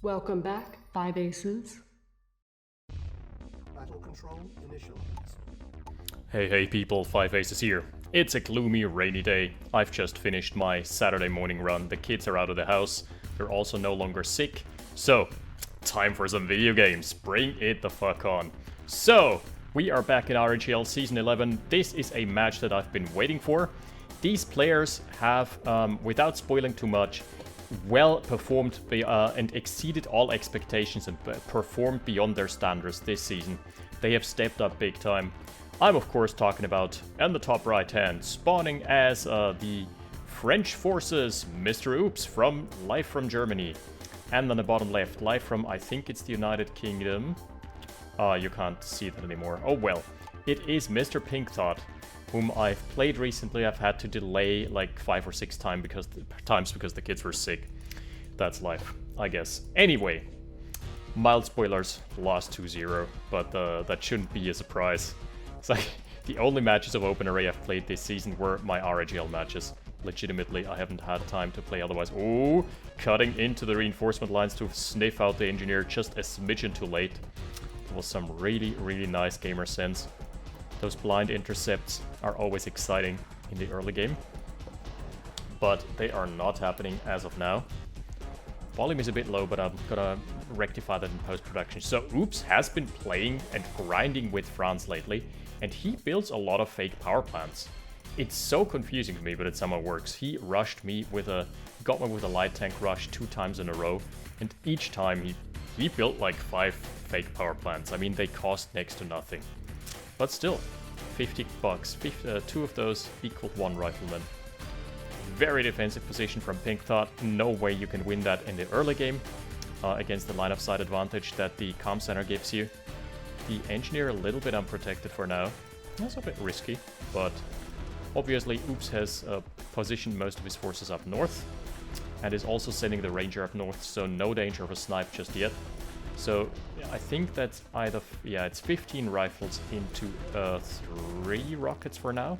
Welcome back, 5 Aces. Battle control initialized. Hey people, 5 Aces here. It's a gloomy, rainy day. I've just finished my Saturday morning run. The kids are out of the house. They're also no longer sick. So, time for some video games. Bring it the fuck on. So, we are back in RHL Season 11. This is a match that I've been waiting for. These players have, without spoiling too much, well performed and exceeded all expectations and performed beyond their standards this season. They have stepped up big time. I'm of course talking about, in the top right hand, spawning as the French forces, Mr. Upps live from Germany. And on the bottom left, live from, I think it's the United Kingdom. You can't see that anymore. Oh well. It is Mr. Pinkthoth, whom I've played recently. I've had to delay like 5 or 6 times because the kids were sick. That's life, I guess. Anyway, mild spoilers, lost 2-0, but that shouldn't be a surprise. It's like the only matches of OpenRA I've played this season were my RHL matches. Legitimately, I haven't had time to play otherwise. Ooh, cutting into the reinforcement lines to sniff out the engineer just a smidgen too late. It was some really, really nice gamer sense. Those blind intercepts are always exciting in the early game, but they are not happening as of now. Volume is a bit low, but I'm gonna rectify that in post-production. So Upps has been playing and grinding with France lately, and he builds a lot of fake power plants. It's so confusing to me, but it somehow works. He rushed me got me with a light tank rush 2 times in a row, and each time he built like 5 fake power plants. I mean, they cost next to nothing. But still, $50. 2 of those equaled 1 rifleman. Very defensive position from Pinkthoth. No way you can win that in the early game against the line of sight advantage that the comm center gives you. The engineer a little bit unprotected for now. That's a bit risky, but obviously Upps has positioned most of his forces up north and is also sending the ranger up north, so no danger of a snipe just yet. So I think that's it's 15 rifles into 3 rockets for now.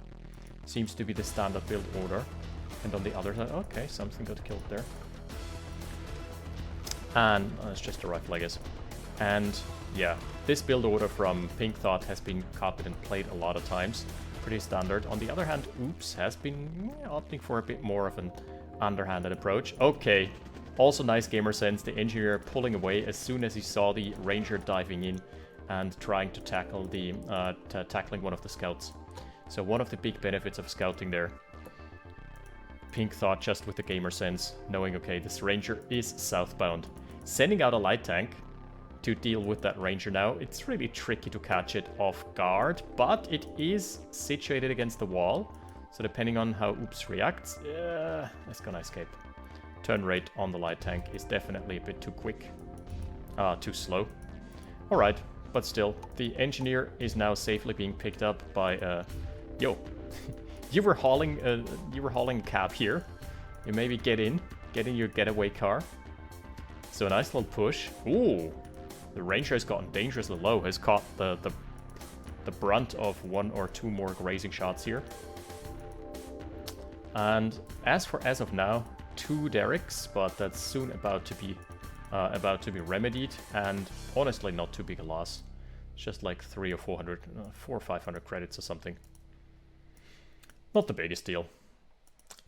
Seems to be the standard build order. And on the other side, okay, something got killed there. And it's just a rifle, I guess. And yeah, this build order from Pinkthoth has been copied and played a lot of times. Pretty standard. On the other hand, Upps has been opting for a bit more of an underhanded approach. Okay. Also nice gamer sense, the engineer pulling away as soon as he saw the ranger diving in and trying to tackle tackling one of the scouts. So one of the big benefits of scouting there. Pinkthoth just with the gamer sense, knowing okay, this ranger is southbound. Sending out a light tank to deal with that ranger now. It's really tricky to catch it off guard, but it is situated against the wall. So depending on how Upps reacts, it's gonna escape. Turn rate on the light tank is definitely a bit too quick. Too slow. Alright, but still, the engineer is now safely being picked up by, yo. you were hauling a cab here. You maybe get in your getaway car. So a nice little push. Ooh, the ranger has gotten dangerously low, has caught the brunt of 1 or 2 more grazing shots here. And as of now, 2 derricks, but that's soon about to be remedied, and honestly not too big a loss. It's just like 400 or 500 credits or something. Not the biggest deal.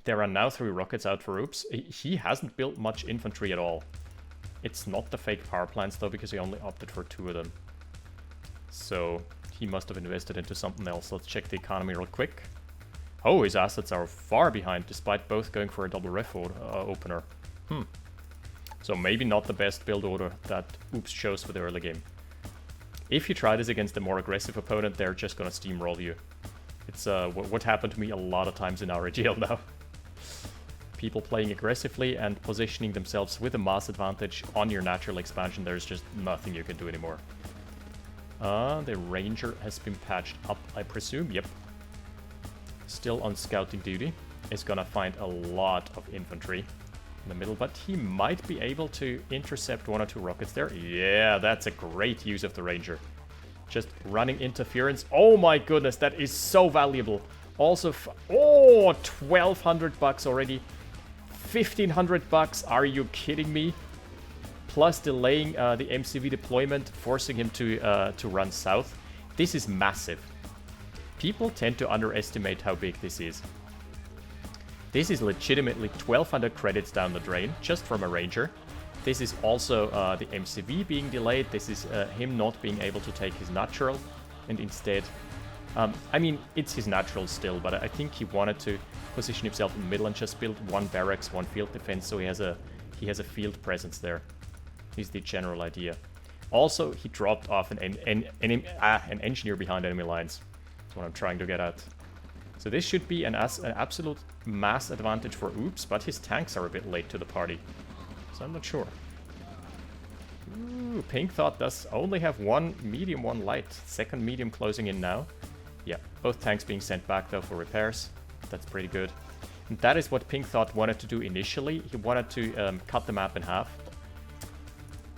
There are now 3 rockets out for Upps. He hasn't built much infantry at all. It's not the fake power plants though, because he only opted for 2 of them. So he must have invested into something else. Let's check the economy real quick. Oh, his assets are far behind, despite both going for a double ref opener. So maybe not the best build order that Upps chose for the early game. If you try this against a more aggressive opponent, they're just gonna steamroll you. It's what happened to me a lot of times in RHL now. People playing aggressively and positioning themselves with a mass advantage on your natural expansion, there's just nothing you can do anymore. The ranger has been patched up, I presume. Yep. Still on scouting duty, is gonna find a lot of infantry in the middle, but he might be able to intercept 1 or 2 rockets there. Yeah, that's a great use of the ranger. Just running interference. Oh my goodness, that is so valuable. Also, 1,200 bucks already. $1,500 bucks. Are you kidding me? plus delaying the MCV deployment, forcing him to run south. This is massive. People tend to underestimate how big this is. This is legitimately 1,200 credits down the drain, just from a Ranger. This is also the MCV being delayed. This is him not being able to take his natural, and instead... I mean, it's his natural still, but I think he wanted to position himself in the middle and just build one barracks, one field defense, so he has a field presence there. Is the general idea. Also, he dropped off an engineer behind enemy lines. That's what I'm trying to get at. So this should be an absolute mass advantage for Upps, but his tanks are a bit late to the party. So I'm not sure. Ooh, Pinkthoth does only have one medium, one light. Second medium closing in now. Yeah, both tanks being sent back though for repairs. That's pretty good. And that is what Pinkthoth wanted to do initially. He wanted to cut the map in half.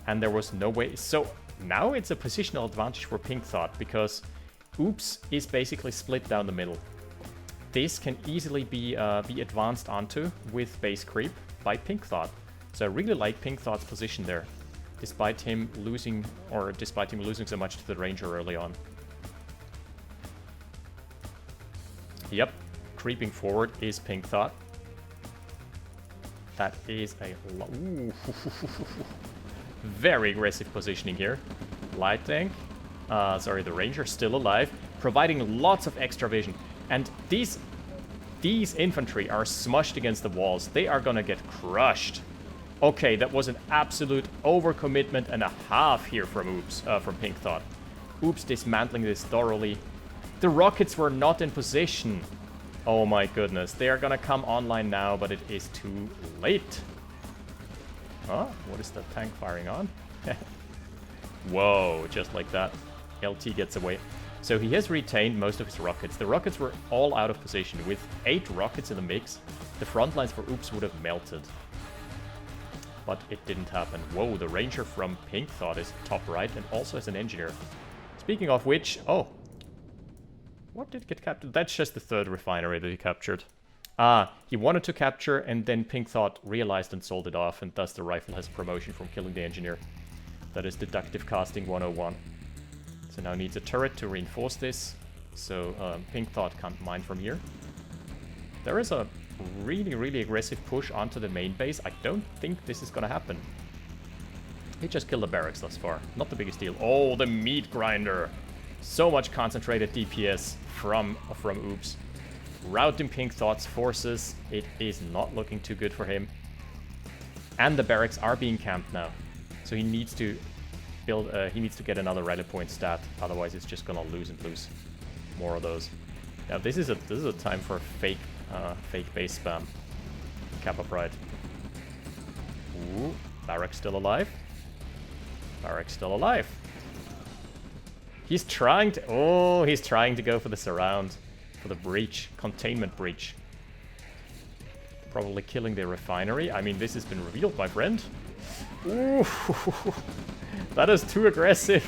And there was no way. So now it's a positional advantage for Pinkthoth because Upps is basically split down the middle. This can easily be advanced onto with base creep by Pinkthoth. So I really like Pinkthoth's position there, despite him losing so much to the Ranger early on. Yep, creeping forward is Pinkthoth. That is a very aggressive positioning here. Light tank, the Ranger still alive, providing lots of extra vision. And these infantry are smushed against the walls. They are gonna get crushed. Okay, that was an absolute overcommitment and a half here from Pinkthoth. Upps dismantling this thoroughly. The rockets were not in position. Oh my goodness, they are gonna come online now, but it is too late. Oh, what is that tank firing on? Whoa, just like that. LT gets away. So he has retained most of his rockets. The rockets were all out of position. With 8 rockets in the mix, the front lines for Upps would have melted. But it didn't happen. Whoa, the Ranger from Pinkthoth is top right and also as an engineer. Speaking of which, oh. What did get captured? That's just the 3rd refinery that he captured. He wanted to capture and then Pinkthoth realized and sold it off, and thus the rifle has promotion from killing the engineer. That is deductive casting 101. So now needs a turret to reinforce this. So Pinkthoth can't mine from here. There is a really aggressive push onto the main base. I don't think this is gonna happen. He just killed the barracks thus far. Not the biggest deal. Oh, the meat grinder! So much concentrated DPS from Upps. Routing Pinkthoth's forces. It is not looking too good for him. And the barracks are being camped now. So he needs to build. He needs to get another rally point stat. Otherwise, it's just gonna lose and lose more of those. Now this is a time for fake base spam. Kappa Pride. Ooh, barracks still alive. Barracks still alive. He's trying to. Oh, he's trying to go for the surround. For the breach. Containment breach. Probably killing the refinery. I mean, this has been revealed, my friend. Ooh, that is too aggressive.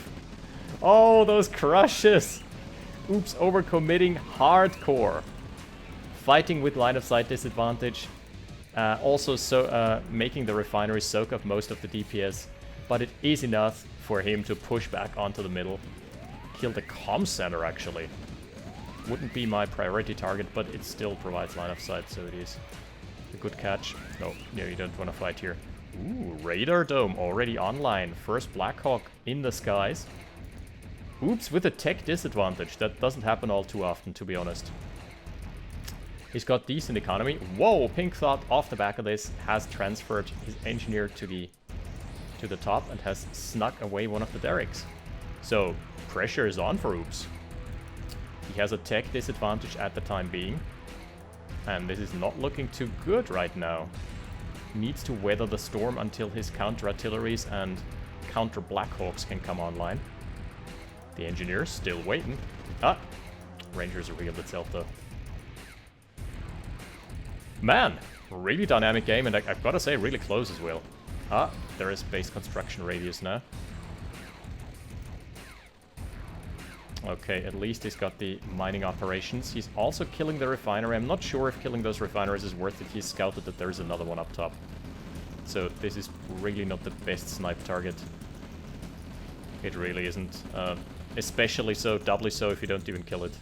Oh, those crushes. Upps overcommitting hardcore. Fighting with line of sight disadvantage. Also making the refinery soak up most of the DPS. But it is enough for him to push back onto the middle. Kill the comm center, actually. Wouldn't be my priority target, but it still provides line of sight, so it is a good catch. No, you don't want to fight here. Ooh, radar dome already online. First Blackhawk in the skies. Upps with a tech disadvantage. That doesn't happen all too often, to be honest. He's got decent economy. Whoa, Pinkthoth off the back of this has transferred his engineer to the top and has snuck away one of the derricks. So pressure is on for Upps. He has a tech disadvantage at the time being. And this is not looking too good right now. He needs to weather the storm until his counter-artilleries and counter-Blackhawks can come online. The engineer's still waiting. Ah! Rangers revealed itself though. Man! Really dynamic game, and I've gotta say, really close as well. Ah, there is base construction radius now. Okay, at least he's got the mining operations. He's also killing the refinery. I'm not sure if killing those refineries is worth it. He's scouted that there's another one up top. so this is really not the best snipe target. It really isn't. Especially so, doubly so if you don't even kill it.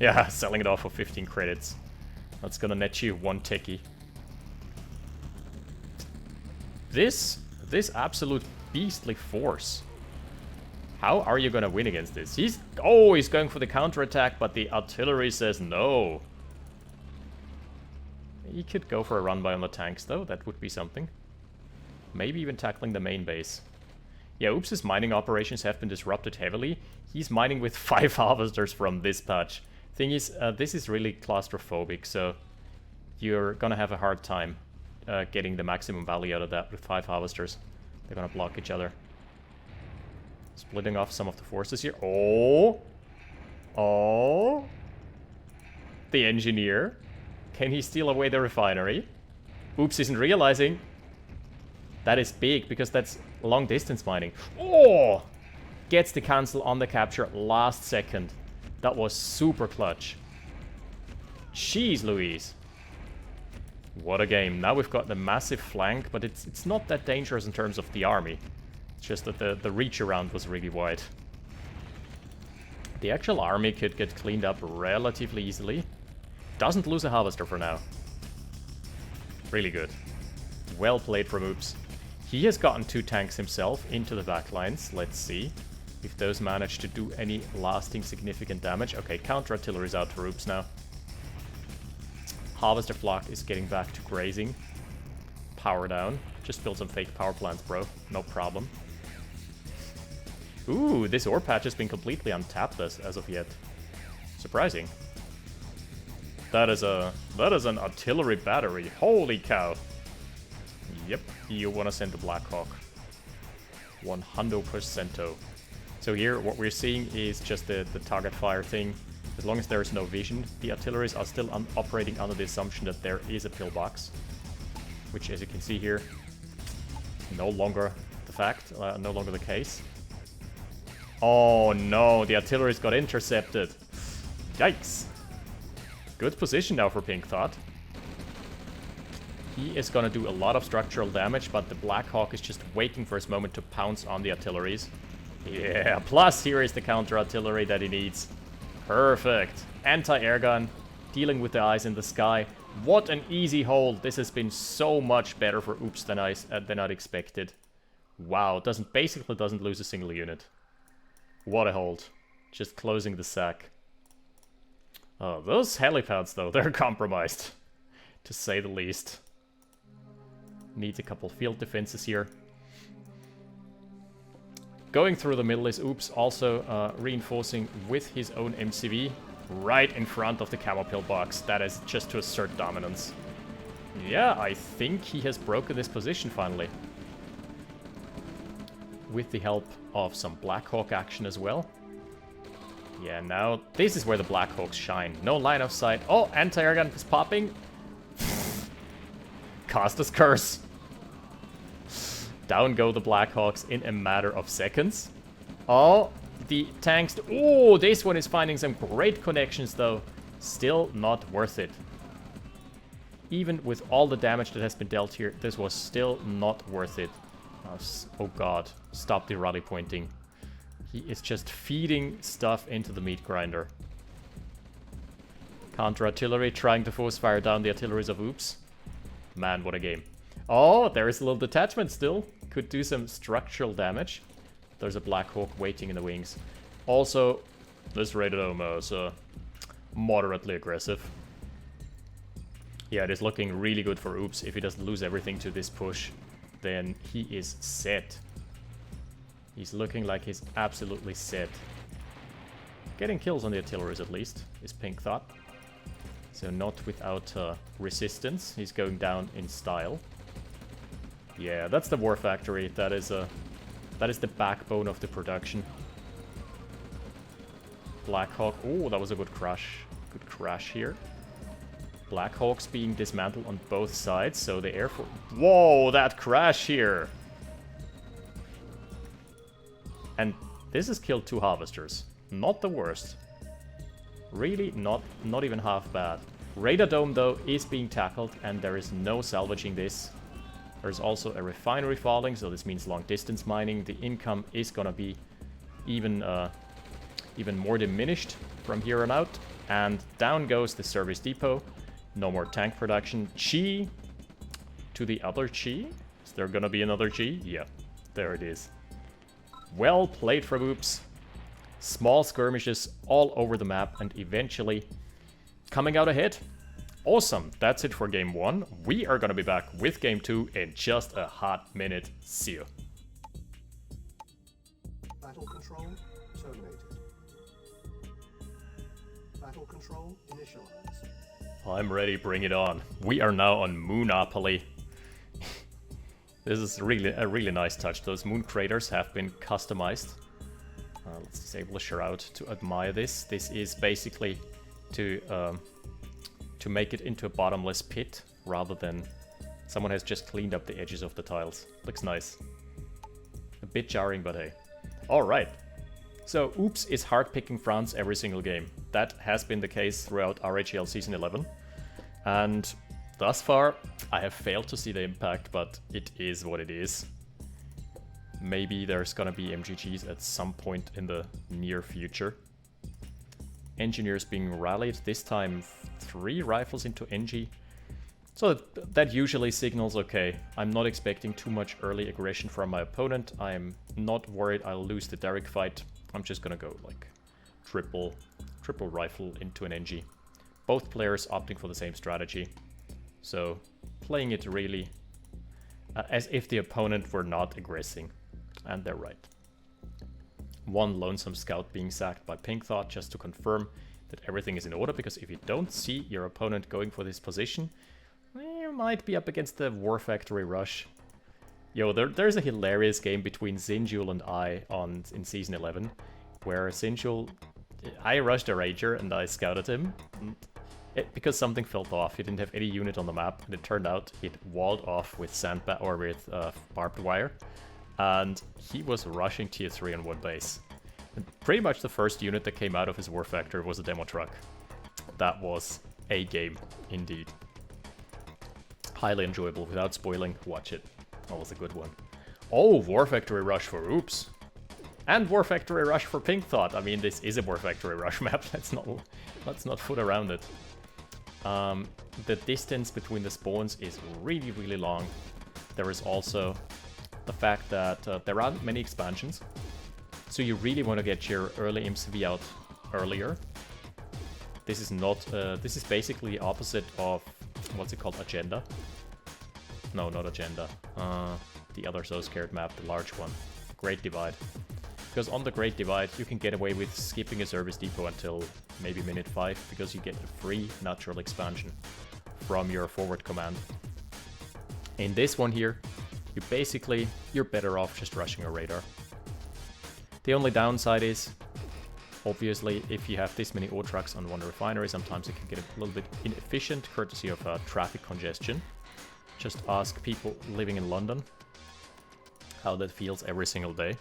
Yeah, selling it off for 15 credits. That's gonna net you 1 techie. This absolute beastly force. How are you gonna win against this? He's going for the counterattack, but the artillery says no. He could go for a run by on the tanks though, that would be something. Maybe even tackling the main base. Yeah, Upps' mining operations have been disrupted heavily. He's mining with 5 harvesters from this patch. Thing is, this is really claustrophobic, so you're gonna have a hard time getting the maximum value out of that with 5 harvesters. They're gonna block each other. Splitting off some of the forces here. Oh! Oh! The engineer. Can he steal away the refinery? Upps isn't realizing. That is big, because that's long distance mining. Oh! Gets the cancel on the capture last second. That was super clutch. Jeez Louise. What a game. Now we've got the massive flank, but it's not that dangerous in terms of the army. It's just that the reach around was really wide. The actual army could get cleaned up relatively easily. Doesn't lose a harvester for now. Really good. Well played from Upps. He has gotten 2 tanks himself into the backlines. Let's see if those manage to do any lasting significant damage. Okay, counter-artillery is out for Upps now. Harvester flock is getting back to grazing. Power down. Just build some fake power plants, bro. No problem. Ooh, this ore patch has been completely untapped as of yet. Surprising. That is an artillery battery. Holy cow. Yep, you want to send the Black Hawk. 100%. So here, what we're seeing is just the target fire thing. As long as there is no vision, the artilleries are still operating under the assumption that there is a pillbox. Which, as you can see here, no longer the fact, no longer the case. Oh no, the artilleries got intercepted. Yikes. Good position now for Pinkthoth. He is gonna do a lot of structural damage, but the Black Hawk is just waiting for his moment to pounce on the artilleries. Yeah, plus here is the counter-artillery that he needs. Perfect. Anti-air gun, dealing with the eyes in the sky. What an easy hold. This has been so much better for Upps than I'd expected. Wow, basically doesn't lose a single unit. What a hold. Just closing the sack. Oh, those helipads though, they're compromised. To say the least. Needs a couple field defenses here. Going through the middle is Upps, also reinforcing with his own MCV right in front of the camo pillbox. That is just to assert dominance. Yeah, I think he has broken this position finally. With the help of some Black Hawk action as well. Yeah, now this is where the Black Hawks shine. No line of sight. Oh, anti-air gun is popping. Caster's curse. Down go the Black Hawks in a matter of seconds. Oh, the tanks. Oh, this one is finding some great connections though. Still not worth it. Even with all the damage that has been dealt here, this was still not worth it. Oh god, stop the rally pointing. He is just feeding stuff into the meat grinder. Counter-artillery trying to force fire down the artilleries of Upps. Man, what a game. Oh, there is a little detachment still. Could do some structural damage. There's a Black Hawk waiting in the wings. Also, this rated Oma is moderately aggressive. Yeah, it is looking really good for Upps. If he doesn't lose everything to this push, then he is set. He's looking like he's absolutely set. Getting kills on the artilleries at least, is Pinkthoth. So not without resistance. He's going down in style. Yeah, that's the war factory. That is the backbone of the production. Black Hawk. Oh, that was a good crash. Good crash here. Black Hawks being dismantled on both sides, so the Air Force... Whoa, that crash here! And this has killed 2 harvesters. Not the worst. Really not even half bad. Radar Dome, though, is being tackled, and there is no salvaging this. There's also a refinery falling, so this means long distance mining. The income is gonna be even more diminished from here on out. And down goes the service depot. No more tank production. Chi to the other Chi. Is there gonna be another Chi? Yeah, there it is. Well played from Upps. Small skirmishes all over the map and eventually coming out ahead. Awesome, that's it for game 1. We are gonna be back with game 2 in just a hot minute. See you. Battle control terminated. Battle control initialized. I'm ready, bring it on. We are now on Moonopoly. This is really a really nice touch. Those moon craters have been customized. Let's disable the shroud to admire this. This is basically to make it into a bottomless pit rather than someone has just cleaned up the edges of the tiles. Looks nice. A bit jarring, but hey. Alright. So Upps is hard picking France every single game. That has been the case throughout RHL Season 11. And thus far, I have failed to see the impact, but it is what it is. Maybe there's gonna be MGGs at some point in the near future. Engineers being rallied, this time 3 rifles into NG. So that usually signals okay. I'm not expecting too much early aggression from my opponent. I'm not worried I'll lose the direct fight. I'm just gonna go like triple rifle into an NG. Both players opting for the same strategy. So playing it really as if the opponent were not aggressing. And they're right. One lonesome scout being sacked by Pinkthoth just to confirm that everything is in order, because if you don't see your opponent going for this position, you might be up against the War Factory rush. Yo, there's a hilarious game between Zinjul and I in Season 11, where Zinjul, I rushed a Rager and I scouted him, because something felt off. He didn't have any unit on the map, and it turned out it walled off with barbed wire. And he was rushing tier 3 on one base. And pretty much the first unit that came out of his War Factory was a demo truck. That was a game, indeed. Highly enjoyable. Without spoiling, watch it. That was a good one. Oh, War Factory rush for Upps. And War Factory rush for Pinkthoth. I mean, this is a War Factory rush map. Let's not foot around it. The distance between the spawns is really, really long. There is also the fact that there aren't many expansions, so you really want to get your early MCV out earlier. This is not. This is basically the opposite of what's it called, Agenda. No, not Agenda. The other So Scared map, the large one, Great Divide. Because on the Great Divide, you can get away with skipping a service depot until maybe minute 5, because you get a free natural expansion from your forward command. In this one here, you're better off just rushing a radar. The only downside is, obviously, if you have this many ore trucks on one refinery, sometimes it can get a little bit inefficient, courtesy of traffic congestion. Just ask people living in London how that feels every single day.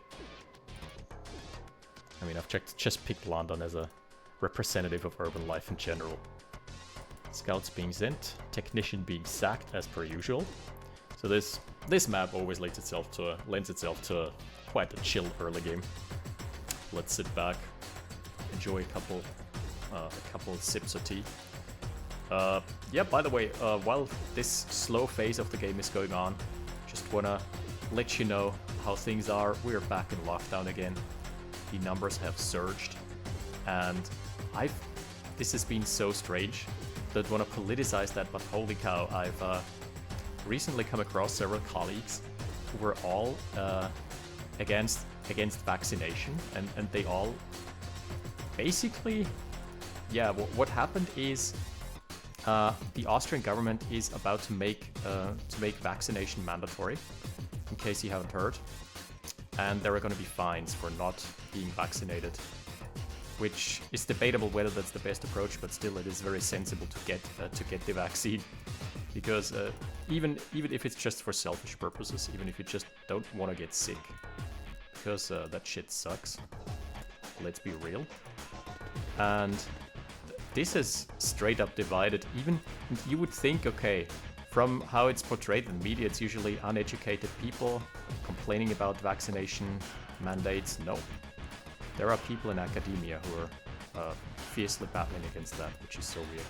I mean, I've just picked London as a representative of urban life in general. Scouts being sent, technician being sacked as per usual. So this map always lends itself to quite a chill early game. Let's sit back, enjoy a couple sips of tea. Yeah, by the way, while this slow phase of the game is going on, just wanna let you know how things are. We're back in lockdown again. The numbers have surged, and this has been so strange. Don't want to politicize that, but holy cow, I've recently come across several colleagues who were all against vaccination, and they all basically, yeah. What happened is the Austrian government is about to make vaccination mandatory. In case you haven't heard, and there are going to be fines for not being vaccinated, which is debatable whether that's the best approach, but still it is very sensible to get the vaccine, because even if it's just for selfish purposes, even if you just don't want to get sick, because that shit sucks. Let's be real. And this is straight up divided. Even you would think, okay, From how it's portrayed in the media, it's usually uneducated people complaining about vaccination mandates. No. There are people in academia who are fiercely battling against that, which is so weird.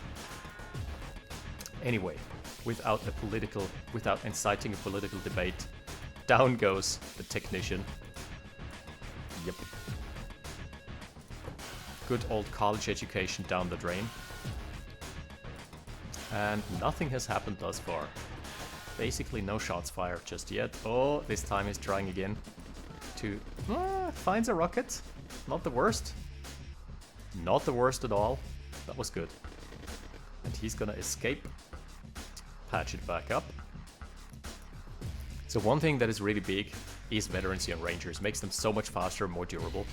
Anyway, without inciting a political debate, down goes the technician. Yep. Good old college education down the drain. And nothing has happened thus far. Basically no shots fired just yet. Oh, this time he's trying again to... finds a rocket. Not the worst. Not the worst at all. That was good. And he's gonna escape. Patch it back up. So one thing that is really big is veterancy on Rangers. Makes them so much faster and more durable.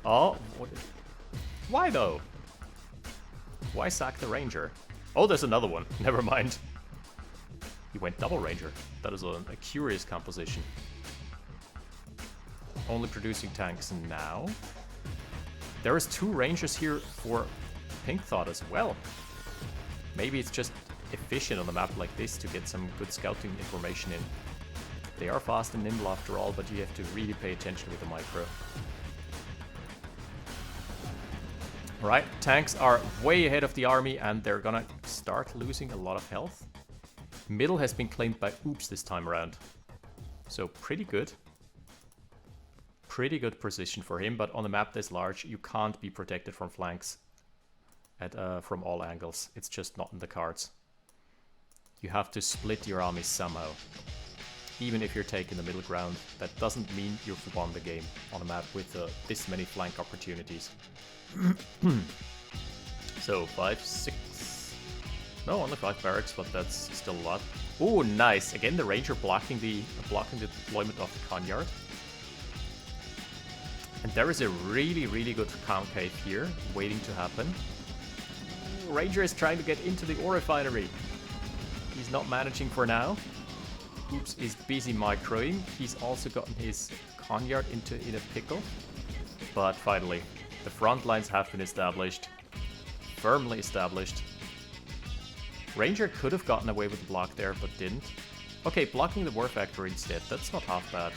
Oh, why though? Why sack the Ranger? Oh, there's another one. Never mind. He went double Ranger. That is a curious composition. Only producing tanks now. There is 2 Rangers here for Pinkthoth as well. Maybe it's just efficient on a map like this to get some good scouting information in. They are fast and nimble after all, but you have to really pay attention with the micro. Right, tanks are way ahead of the army and they're gonna start losing a lot of health. Middle has been claimed by Upps this time around. So pretty good. Pretty good position for him, but on a map this large, you can't be protected from flanks from all angles. It's just not in the cards. You have to split your armies somehow. Even if you're taking the middle ground, that doesn't mean you've won the game on a map with this many flank opportunities. So 5, 6... No, only 5 barracks, but that's still a lot. Oh, nice! Again, the Ranger blocking the deployment of the Conyard. And there is a really good concave here, waiting to happen. Ranger is trying to get into the ore refinery. He's not managing for now. Upps is busy microing. He's also gotten his Conyard in a pickle. But finally, the front lines have been established. Firmly established. Ranger could have gotten away with the block there, but didn't. Okay, blocking the war factory instead. That's not half bad.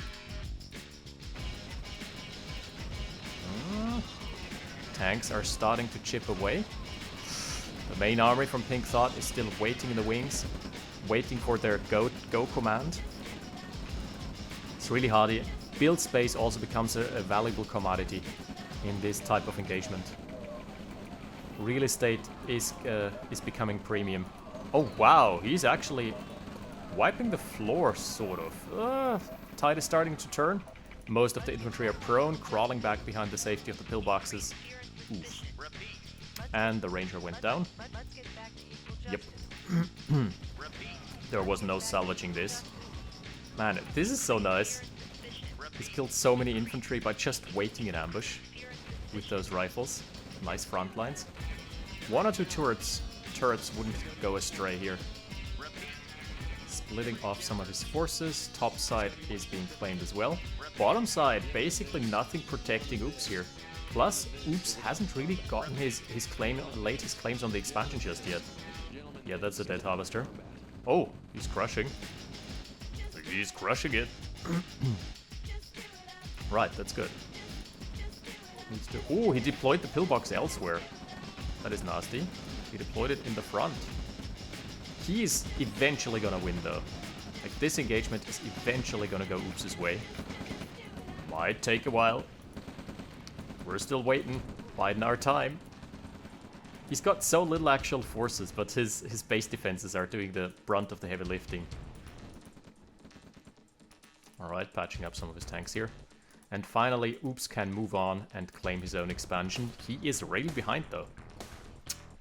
Tanks are starting to chip away. The main army from Pinkthoth is still waiting in the wings, waiting for their go command. It's really hardy. Build space also becomes a valuable commodity in this type of engagement. Real estate is becoming premium. Oh wow, he's actually wiping the floor, sort of. Tide is starting to turn. Most of the infantry are prone, crawling back behind the safety of the pillboxes. Oof. And the Ranger went down. Yep. There was no salvaging this. Man, this is so nice. He's killed so many infantry by just waiting in ambush with those rifles. Nice front lines. 1 or 2 turrets wouldn't go astray here. Splitting off some of his forces. Top side is being claimed as well. Bottom side, basically nothing protecting Upps here. Plus, Upps hasn't really gotten his latest claims on the expansion just yet. Yeah, that's a dead harvester. Oh, he's crushing. He's crushing it. Right, that's good. Oh, he deployed the pillbox elsewhere. That is nasty. He deployed it in the front. He is eventually gonna win though. Like, this engagement is eventually gonna go Upps' way. Might take a while. We're still waiting, biding our time. He's got so little actual forces, but his base defenses are doing the brunt of the heavy lifting. Alright, patching up some of his tanks here. And finally, Upps can move on and claim his own expansion. He is really behind though,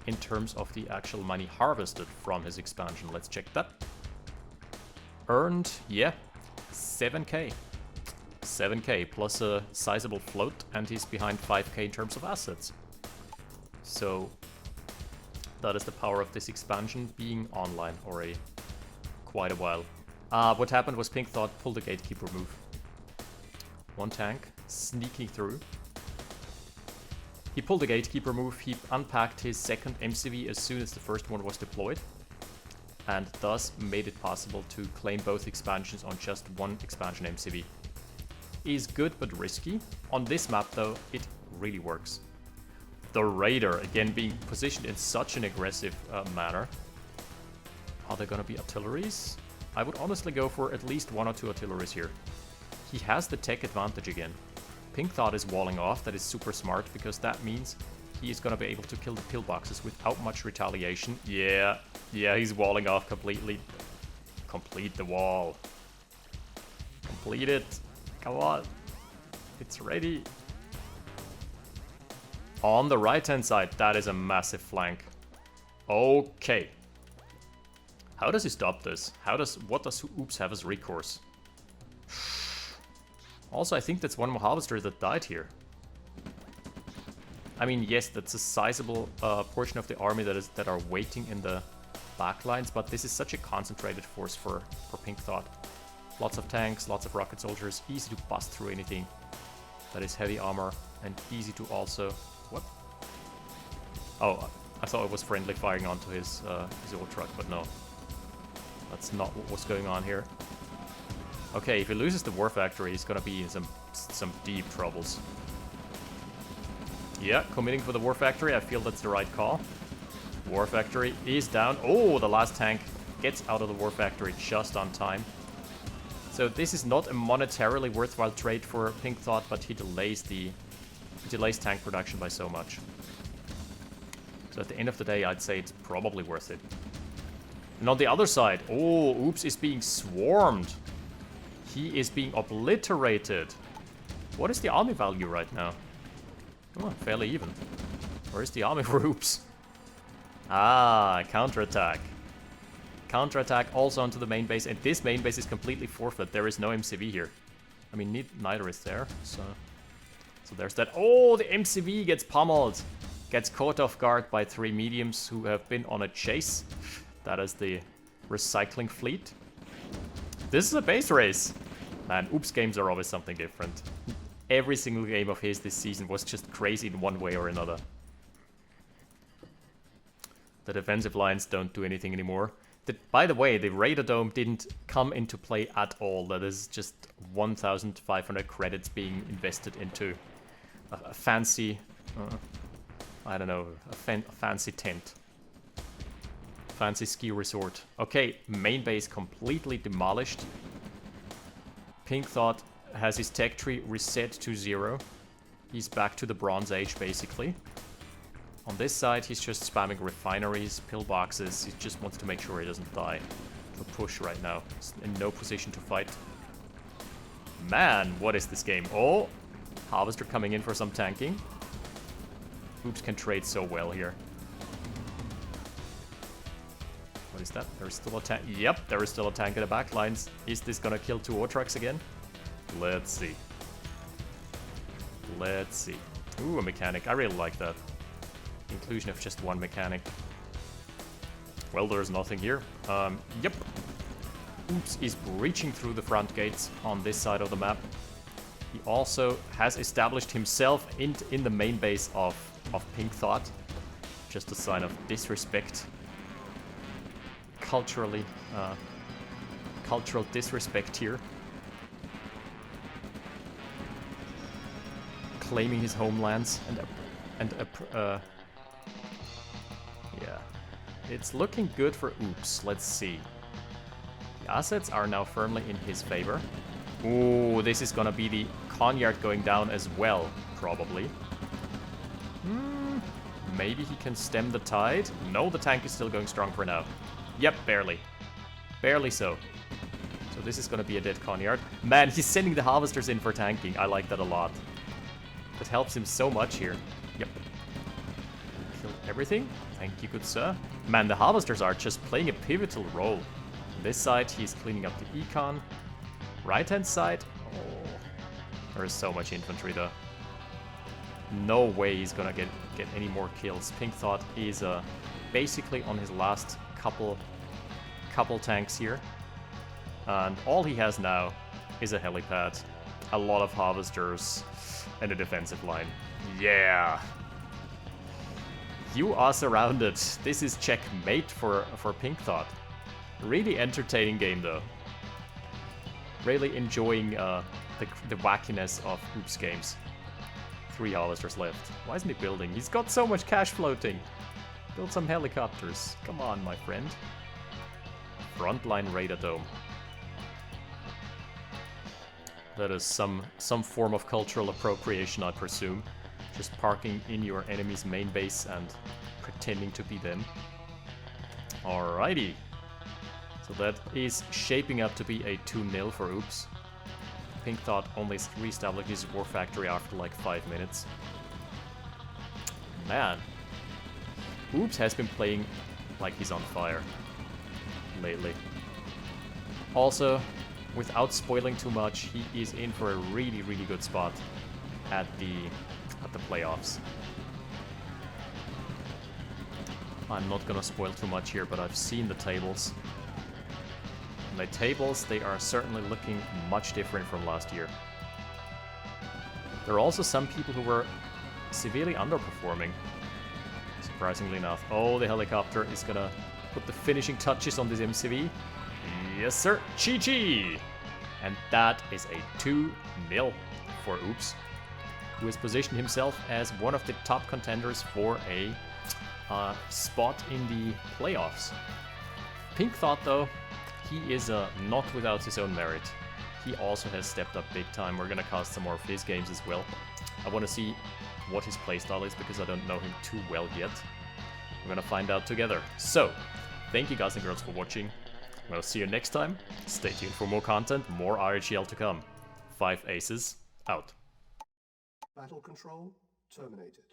in terms of the actual money harvested from his expansion. Let's check that. Earned, yeah, 7k. 7k plus a sizable float, and he's behind 5k in terms of assets. So that is the power of this expansion being online already quite a while. What happened was Pinkthoth pulled the gatekeeper move. 1 tank sneaking through. He pulled the gatekeeper move. He unpacked his second MCV as soon as the first one was deployed. and thus made it possible to claim both expansions on just one expansion MCV. Is good but risky. On this map though, it really works. The Raider, again being positioned in such an aggressive manner. Are there gonna be artilleries? I would honestly go for at least 1 or 2 artilleries here. He has the tech advantage again. Pinkthoth is walling off, that is super smart, because that means he is gonna be able to kill the pillboxes without much retaliation. Yeah, he's walling off completely. Complete the wall. Complete it. Come on. It's ready. On the right-hand side, that is a massive flank. Okay. How does he stop this? What does Upps have as recourse? Also, I think that's one more harvester that died here. I mean, yes, that's a sizable portion of the army that are waiting in the back lines, but this is such a concentrated force for Pinkthoth. Lots of tanks, lots of rocket soldiers, easy to bust through anything that is heavy armor, and easy to also... What? Oh, I thought it was friendly firing onto his old truck, but no. That's not what was going on here. Okay, if he loses the war factory, he's gonna be in some deep troubles. Yeah, committing for the war factory, I feel that's the right call. War factory is down. Oh, the last tank gets out of the war factory just on time. So this is not a monetarily worthwhile trade for Pinkthoth, but he delays tank production by so much. So at the end of the day, I'd say it's probably worth it. And on the other side, oh, Upps is being swarmed. He is being obliterated. What is the army value right now? Oh, fairly even. Where is the army for Upps? Ah, counterattack. Counterattack also onto the main base, and this main base is completely forfeit. There is no MCV here. I mean, neither is there, so there's that. Oh, the MCV gets pummeled. Gets caught off guard by 3 mediums who have been on a chase. That is the recycling fleet. This is a base race. Man, Upps games are always something different. Every single game of his this season was just crazy in one way or another. The defensive lines don't do anything anymore. By the way, the Raider Dome didn't come into play at all. That is just 1,500 credits being invested into a fancy... I don't know, a fancy tent. Fancy ski resort. Okay, main base completely demolished. Pinkthoth has his tech tree reset to 0. He's back to the Bronze Age, basically. On this side, he's just spamming refineries, pillboxes. He just wants to make sure he doesn't die. To push right now. He's in no position to fight. Man, what is this game? Oh, Harvester coming in for some tanking. Upps can trade so well here. What is that? There's still a tank. Yep, there is still a tank in the back lines. Is this gonna kill 2 trucks again? Let's see. Let's see. Ooh, a mechanic. I really like that. Inclusion of just 1 mechanic. Well, there's nothing here. Yep. Upps is breaching through the front gates on this side of the map. He also has established himself in the main base of Pinkthoth. Just a sign of disrespect. Cultural disrespect here. Claiming his homelands yeah. It's looking good for Upps. Let's see. The assets are now firmly in his favor. Ooh, this is gonna be the Conyard going down as well, probably. Maybe he can stem the tide? No, the tank is still going strong for now. Yep, barely. Barely so. So this is gonna be a dead Conyard. Man, he's sending the harvesters in for tanking. I like that a lot. That helps him so much here. Yep. Killed everything. Thank you, good sir. Man, the harvesters are just playing a pivotal role. On this side, he's cleaning up the econ. Right-hand side, oh, there is so much infantry though. No way he's gonna get any more kills. Pinkthoth is basically on his last couple tanks here. And all he has now is a helipad, a lot of harvesters, and a defensive line. Yeah! You are surrounded. This is checkmate for Pinkthoth. Really entertaining game though. Really enjoying the wackiness of Upps games. 3 harvesters left. Why isn't he building? He's got so much cash floating. Build some helicopters. Come on, my friend. Frontline radar dome. That is some form of cultural appropriation, I presume. Just parking in your enemy's main base and pretending to be them. Alrighty. So that is shaping up to be a 2-0 for Upps. Pinkthoth only reestablished his war factory after like 5 minutes. Man. Upps has been playing like he's on fire lately. Also, without spoiling too much, he is in for a really, really good spot at the playoffs. I'm not gonna spoil too much here, but I've seen the tables. And the tables, they are certainly looking much different from last year. There are also some people who were severely underperforming, surprisingly enough. Oh, the helicopter is gonna put the finishing touches on this MCV. Yes, sir. Chi-chi! And that is a 2-0 for Upps, who has positioned himself as one of the top contenders for a spot in the playoffs. Pinkthoth, though, he is not without his own merit. He also has stepped up big time. We're gonna cast some more of his games as well. I want to see what his playstyle is because I don't know him too well yet. We're gonna find out together. So, thank you guys and girls for watching. We'll see you next time. Stay tuned for more content, more RHL to come. 5 Aces, out. Battle control terminated.